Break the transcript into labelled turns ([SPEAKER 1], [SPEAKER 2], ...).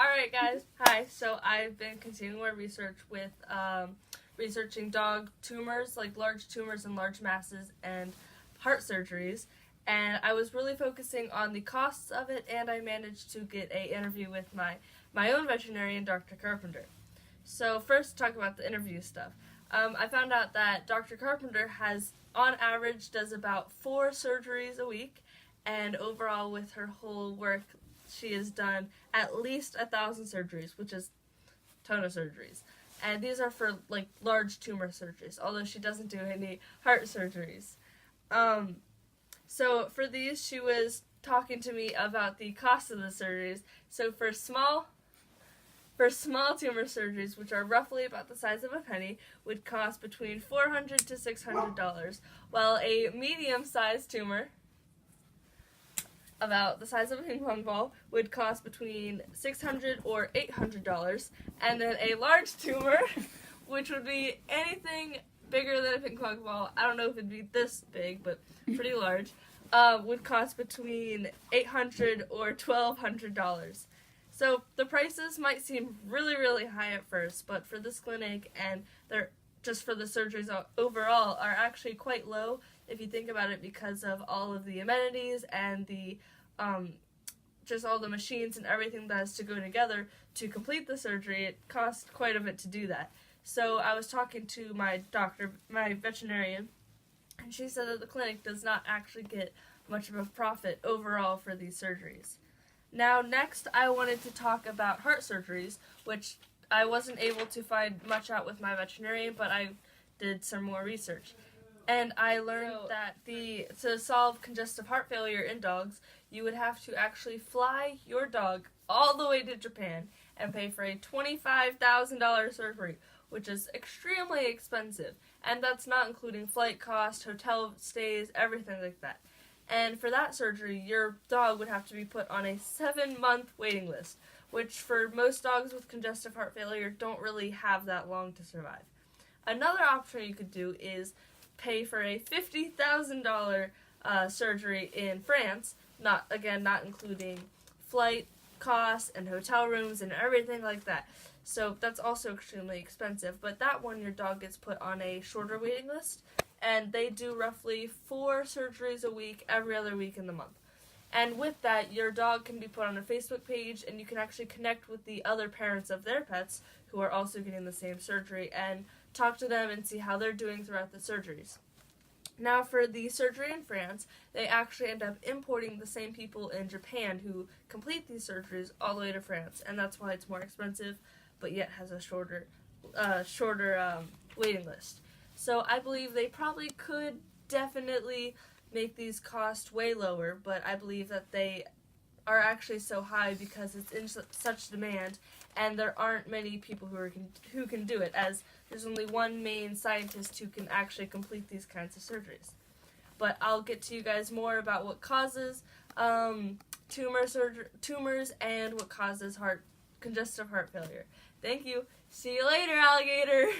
[SPEAKER 1] Alright guys, hi. So I've been continuing my research with researching dog tumors, like large tumors and large masses and heart surgeries. And I was really focusing on the costs of it, and I managed to get an interview with my own veterinarian, Dr. Carpenter. So first, talk about the interview stuff. I found out that Dr. Carpenter on average, does about 4 surgeries a week, and overall with her whole work, she has done at least 1,000 surgeries, which is a ton of surgeries. And these are for like large tumor surgeries, although she doesn't do any heart surgeries. So for these, she was talking to me about the cost of the surgeries. So for small tumor surgeries, which are roughly about the size of a penny, would cost between $400 to $600, while a medium-sized tumor, about the size of a ping pong ball, would cost between $600 or $800, and then a large tumor, which would be anything bigger than a ping pong ball, I don't know if it'd be this big, but pretty large, would cost between $800 or $1,200. So the prices might seem really, really high at first, but for this clinic and they're just for the surgeries overall are actually quite low if you think about it, because of all of the amenities and the just all the machines and everything that has to go together to complete the surgery. It costs quite a bit to do that. So I was talking to my veterinarian, and she said that the clinic does not actually get much of a profit overall for these surgeries. Now, next, I wanted to talk about heart surgeries, which I wasn't able to find much out with my veterinarian, but I did some more research. And I learned that to solve congestive heart failure in dogs, you would have to actually fly your dog all the way to Japan and pay for a $25,000 surgery, which is extremely expensive. And that's not including flight costs, hotel stays, everything like that. And for that surgery, your dog would have to be put on a 7-month waiting list, which for most dogs with congestive heart failure don't really have that long to survive. Another option you could do is pay for a $50,000 surgery in France, not including flight costs and hotel rooms and everything like that. So that's also extremely expensive, but that one your dog gets put on a shorter waiting list, and they do roughly 4 surgeries a week, every other week in the month. And with that, your dog can be put on a Facebook page, and you can actually connect with the other parents of their pets who are also getting the same surgery and talk to them and see how they're doing throughout the surgeries. Now, for the surgery in France, they actually end up importing the same people in Japan who complete these surgeries all the way to France, and that's why it's more expensive, but yet has a shorter waiting list. So I believe they probably could definitely make these costs way lower, but I believe that they are actually so high because it's in such demand, and there aren't many people who can do it, as there's only one main scientist who can actually complete these kinds of surgeries. But I'll get to you guys more about what causes tumors and what causes congestive heart failure. Thank you. See you later, alligator!